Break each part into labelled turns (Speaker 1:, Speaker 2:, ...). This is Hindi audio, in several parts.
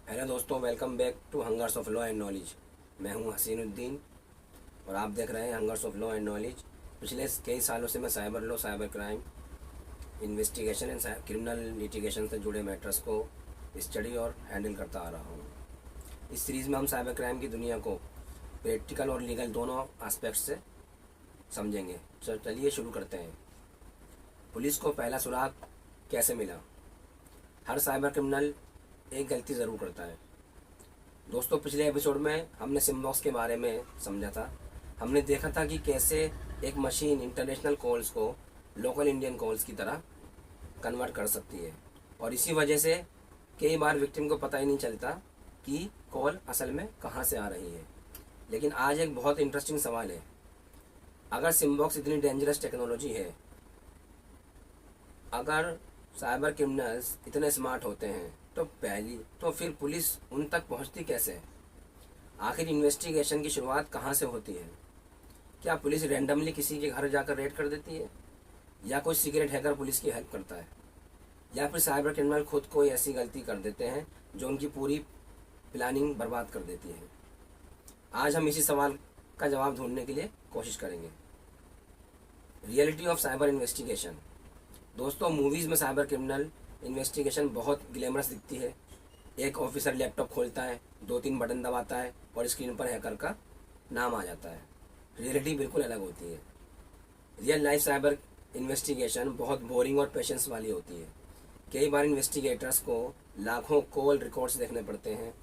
Speaker 1: हेलो दोस्तों, welcome back to hungers of law and knowledge. मैं हूं हसीनुद्दीन और आप देख रहे हैं hungers of law and knowledge. पिछले कई सालों से मैं cyber law, cyber crime, investigation and criminal litigation से जुड़े मैटर्स को स्टडी और हैंडल करता आ रहा हूं। इस सीरीज़ में हम साइबर क्राइम की दुनिया को प्रैक्टिकल और लीगल दोनों एस्पेक्ट से समझेंगे। चलिए शुरू करते हैं। पुलिस को पहला सुराग कैसे मिला? हर साइबर क्रिमिनल एक गलती ज़रूर करता है। दोस्तों, पिछले एपिसोड में हमने सिमबॉक्स के बारे में समझा था। हमने देखा था कि कैसे एक मशीन इंटरनेशनल कॉल्स को लोकल इंडियन कॉल्स की तरह कन्वर्ट कर सकती है, और इसी वजह से कई बार विक्टिम को पता ही नहीं चलता कि कॉल असल में कहाँ से आ रही है। लेकिन आज एक बहुत इंटरेस्टिंग सवाल है। अगर सिमबॉक्स इतनी डेंजरस टेक्नोलॉजी है, अगर साइबर क्रिमिनल्स इतने स्मार्ट होते हैं, तो फिर पुलिस उन तक पहुंचती कैसे है? आखिर इन्वेस्टिगेशन की शुरुआत कहाँ से होती है? क्या पुलिस रैंडमली किसी के घर जाकर रेड कर देती है, या कोई सीक्रेट हैकर पुलिस की हेल्प करता है, या फिर साइबर क्रिमिनल खुद कोई ऐसी गलती कर देते हैं जो उनकी पूरी प्लानिंग बर्बाद कर देती है? आज हम इसी सवाल का जवाब ढूंढने के लिए कोशिश करेंगे। Reality of cyber investigation. दोस्तों, मूवीज़ में साइबर क्रिमिनल इन्वेस्टिगेशन बहुत ग्लैमरस दिखती है। एक ऑफिसर लैपटॉप खोलता है, 2-3 बटन दबाता है और स्क्रीन पर हैकर का नाम आ जाता है। रियलिटी बिल्कुल अलग होती है। रियल लाइफ साइबर इन्वेस्टिगेशन बहुत बोरिंग और पेशेंस वाली होती है। कई बार इन्वेस्टिगेटर्स को लाखों कॉल रिकॉर्ड्स देखने पड़ते हैं,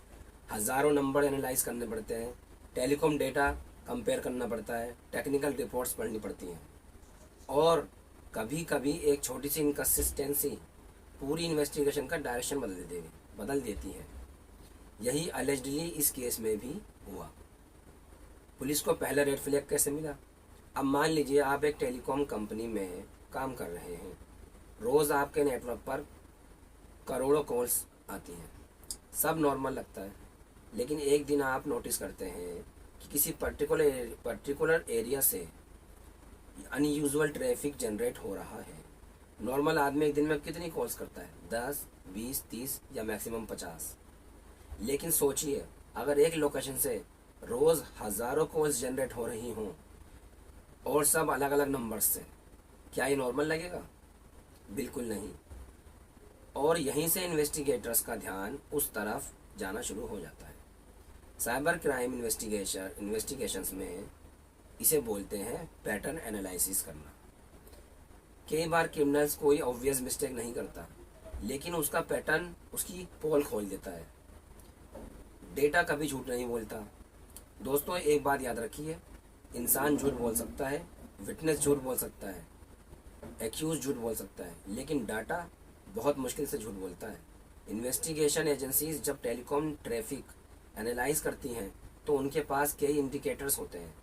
Speaker 1: हज़ारों नंबर एनालाइज करने पड़ते हैं, टेलीकॉम डेटा कंपेयर करना पड़ता है, टेक्निकल रिपोर्ट्स पढ़नी पड़ती हैं, और कभी कभी एक छोटी सी इनकन्सिस्टेंसी पूरी इन्वेस्टिगेशन का डायरेक्शन बदल देती है। यही अलेजडली इस केस में भी हुआ। पुलिस को पहला रेड फ्लैग कैसे मिला? अब मान लीजिए आप एक टेलीकॉम कंपनी में काम कर रहे हैं। रोज़ आपके नेटवर्क पर करोड़ों कॉल्स आती हैं। सब नॉर्मल लगता है, लेकिन एक दिन आप नोटिस करते हैं कि किसी पर्टिकुलर एरिया से अनयूजुअल ट्रैफिक जनरेट हो रहा है। नॉर्मल आदमी एक दिन में कितनी कॉल्स करता है? 10, 20, 30 या मैक्सिमम 50। लेकिन सोचिए, अगर एक लोकेशन से रोज़ हज़ारों कॉल्स जनरेट हो रही हों और सब अलग अलग नंबर्स से, क्या ये नॉर्मल लगेगा? बिल्कुल नहीं। और यहीं से इन्वेस्टिगेटर्स का ध्यान उस तरफ जाना शुरू हो जाता है। साइबर क्राइम इन्वेस्टिगेशंस में इसे बोलते हैं पैटर्न एनालिसिस करना। कई बार क्रिमिनल्स कोई ऑब्वियस मिस्टेक नहीं करता, लेकिन उसका पैटर्न उसकी पोल खोल देता है। डेटा कभी झूठ नहीं बोलता। दोस्तों, एक बात याद रखिए, इंसान झूठ बोल सकता है, विटनेस झूठ बोल सकता है, एक्यूज झूठ बोल सकता है, लेकिन डाटा बहुत मुश्किल से झूठ बोलता है। इन्वेस्टिगेशन एजेंसीज जब टेलीकॉम ट्रैफिक एनालाइज करती हैं, तो उनके पास कई इंडिकेटर्स होते हैं,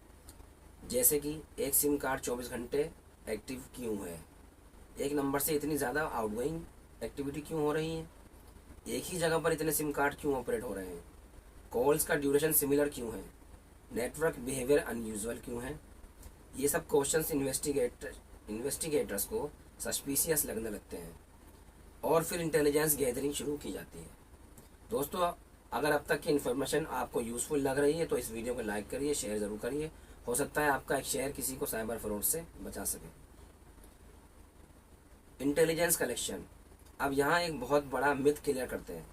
Speaker 1: जैसे कि एक सिम कार्ड 24 घंटे एक्टिव क्यों है, एक नंबर से इतनी ज़्यादा आउटगोइंग एक्टिविटी क्यों हो रही है, एक ही जगह पर इतने सिम कार्ड क्यों ऑपरेट हो रहे हैं, कॉल्स का ड्यूरेशन सिमिलर क्यों है, नेटवर्क बिहेवियर अनयूजुअल क्यों है। ये सब क्वेश्चंस इन्वेस्टिगेटर्स को सस्पिशियस लगने लगते हैं, और फिर इंटेलिजेंस गैदरिंग शुरू की जाती है। दोस्तों, अगर अब तक की इन्फॉर्मेशन आपको यूज़फुल लग रही है तो इस वीडियो को लाइक करिए, शेयर ज़रूर करिए। हो सकता है आपका एक शेयर किसी को साइबर फ्रॉड से बचा सके। Intelligence collection. अब यहाँ एक बहुत बड़ा मिथ क्लियर करते हैं।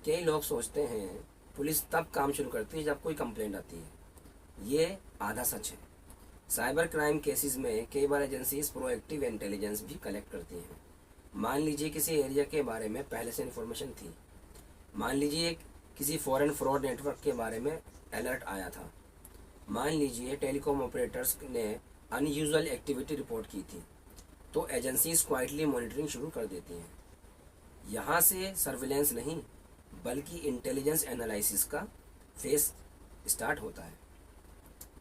Speaker 1: कई लोग सोचते हैं पुलिस तब काम शुरू करती है जब कोई कंप्लेंट आती है। ये आधा सच है। साइबर क्राइम केसेस में कई बार एजेंसीज प्रोएक्टिव इंटेलिजेंस भी कलेक्ट करती हैं। मान लीजिए किसी एरिया के बारे में पहले से इन्फॉर्मेशन थी। मान लीजिए किसी फॉरेन फ्रॉड नेटवर्क के बारे में अलर्ट आया था। मान लीजिए टेलीकॉम ऑपरेटर्स ने अनयूजुअल एक्टिविटी रिपोर्ट की थी, तो एजेंसीज क्वाइटली मॉनिटरिंग शुरू कर देती हैं। यहाँ से सर्विलेंस नहीं, बल्कि इंटेलिजेंस एनालिसिस का फेस स्टार्ट होता है।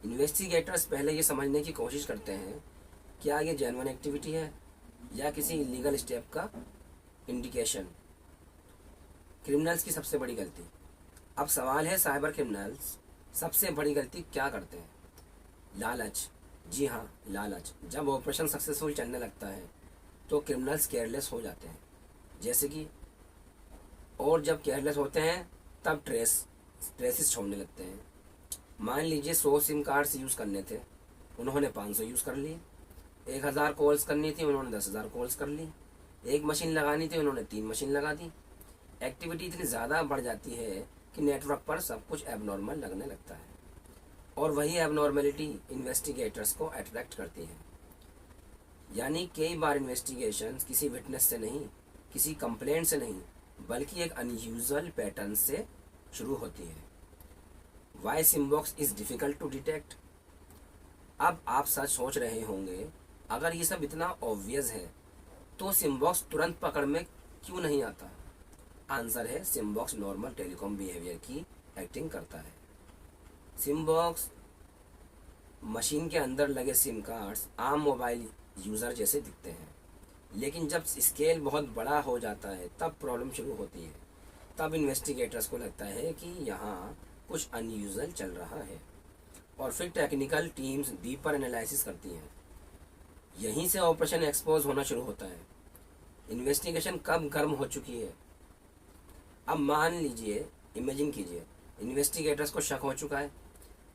Speaker 1: इन्वेस्टिगेटर्स पहले ये समझने की कोशिश करते हैं क्या ये जेन्युइन एक्टिविटी है या किसी इलीगल स्टेप का इंडिकेशन। क्रिमिनल्स की सबसे बड़ी गलती। अब सवाल है, साइबर क्रिमिनल्स सबसे बड़ी गलती क्या करते हैं? लालच। जी हाँ, लालच। जब ऑपरेशन सक्सेसफुल चलने लगता है तो क्रिमिनल्स केयरलेस हो जाते हैं, जैसे कि, और जब केयरलेस होते हैं तब ट्रेसेस छोड़ने लगते हैं। मान लीजिए 100 सिम कार्ड्स यूज़ करने थे, उन्होंने 500 यूज़ कर लिए। 1000 कॉल्स करनी थी, उन्होंने 10,000 कॉल्स कर ली। एक मशीन लगानी थी, उन्होंने 3 मशीन लगा दी। एक्टिविटी इतनी ज़्यादा बढ़ जाती है कि नेटवर्क पर सब कुछ एबनॉर्मल लगने लगता है, और वही एबनॉर्मेलिटी इन्वेस्टिगेटर्स को अट्रैक्ट करती है। यानी कई बार इन्वेस्टिगेशन किसी विटनेस से नहीं, किसी कंप्लेंट से नहीं, बल्कि एक अनयूजुअल पैटर्न से शुरू होती है। Why SIM box is difficult to detect. अब आप सच सोच रहे होंगे, अगर ये सब इतना ऑब्वियस है तो सिमबॉक्स तुरंत पकड़ में क्यों नहीं आता? आंसर है, सिमबॉक्स नॉर्मल टेलीकॉम बिहेवियर की एक्टिंग करता है। सिमबॉक्स मशीन के अंदर लगे सिम कार्ड्स आम मोबाइल यूज़र जैसे दिखते हैं, लेकिन जब स्केल बहुत बड़ा हो जाता है तब प्रॉब्लम शुरू होती है। तब इन्वेस्टिगेटर्स को लगता है कि यहाँ कुछ अनयूजुअल चल रहा है, और फिर टेक्निकल टीम्स डीपर एनालिसिस करती हैं। यहीं से ऑपरेशन एक्सपोज होना शुरू होता है। इन्वेस्टिगेशन कब गर्म हो चुकी है? अब मान लीजिए, इमेजिन कीजिए, इन्वेस्टिगेटर्स को शक हो चुका है,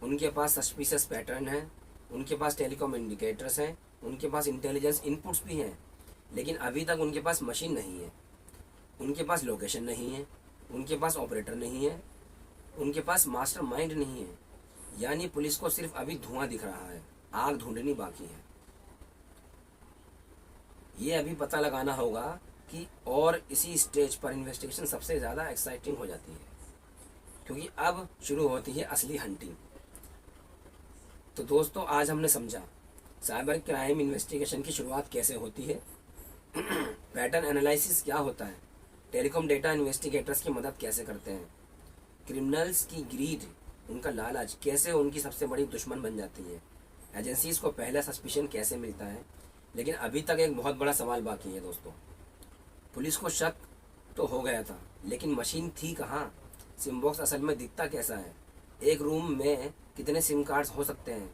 Speaker 1: उनके पास सस्पिशियस पैटर्न है, उनके पास टेलीकॉम इंडिकेटर्स हैं, उनके पास इंटेलिजेंस इनपुट्स भी हैं, लेकिन अभी तक उनके पास मशीन नहीं है, उनके पास लोकेशन नहीं है, उनके पास ऑपरेटर नहीं है, उनके पास मास्टर माइंड नहीं है। यानी पुलिस को सिर्फ अभी धुआं दिख रहा है, आग ढूंढनी बाकी है। ये अभी पता लगाना होगा कि, और इसी स्टेज पर इन्वेस्टिगेशन सबसे ज़्यादा एक्साइटिंग हो जाती है, क्योंकि अब शुरू होती है असली हंटिंग। तो दोस्तों, आज हमने समझा साइबर क्राइम इन्वेस्टिगेशन की शुरुआत कैसे होती है, पैटर्न एनालिसिस क्या होता है, टेलीकॉम डेटा इन्वेस्टिगेटर्स की मदद कैसे करते हैं, क्रिमिनल्स की ग्रीड, उनका लालच कैसे उनकी सबसे बड़ी दुश्मन बन जाती है, एजेंसीज को पहला सस्पिशन कैसे मिलता है। लेकिन अभी तक एक बहुत बड़ा सवाल बाकी है दोस्तों। पुलिस को शक तो हो गया था, लेकिन मशीन थी कहाँ? सिमबॉक्स असल में दिखता कैसा है? एक रूम में कितने सिम कार्ड्स हो सकते हैं?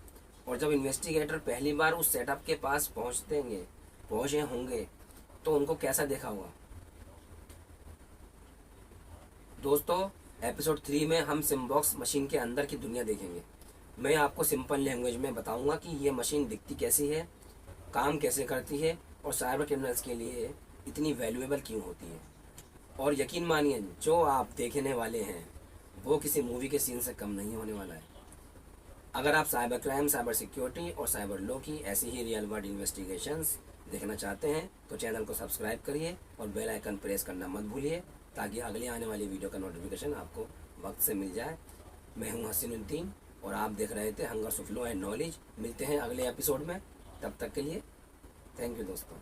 Speaker 1: और जब इन्वेस्टिगेटर पहली बार उस सेटअप के पास पहुँचे होंगे तो उनको कैसा देखा होगा? दोस्तों, एपिसोड 3 में हम सिमबॉक्स मशीन के अंदर की दुनिया देखेंगे। मैं आपको सिंपल लैंग्वेज में बताऊंगा कि ये मशीन दिखती कैसी है, काम कैसे करती है, और साइबर क्रिमिनल्स के लिए इतनी वैल्यूएबल क्यों होती है। और यकीन मानिए, जो आप देखने वाले हैं वो किसी मूवी के सीन से कम नहीं होने वाला है। अगर आप साइबर क्राइम, साइबर सिक्योरिटी और साइबर लॉ की ऐसी ही रियल वर्ल्ड इन्वेस्टिगेशंस देखना चाहते हैं तो चैनल को सब्सक्राइब करिए और बेल आइकन प्रेस करना मत भूलिए, ताकि अगले आने वाली वीडियो का नोटिफिकेशन आपको वक्त से मिल जाए। मैं हूं हसीनुद्दीन और आप देख रहे थे hungers of law and knowledge. मिलते हैं अगले एपिसोड में, तब तक के लिए थैंक यू दोस्तों।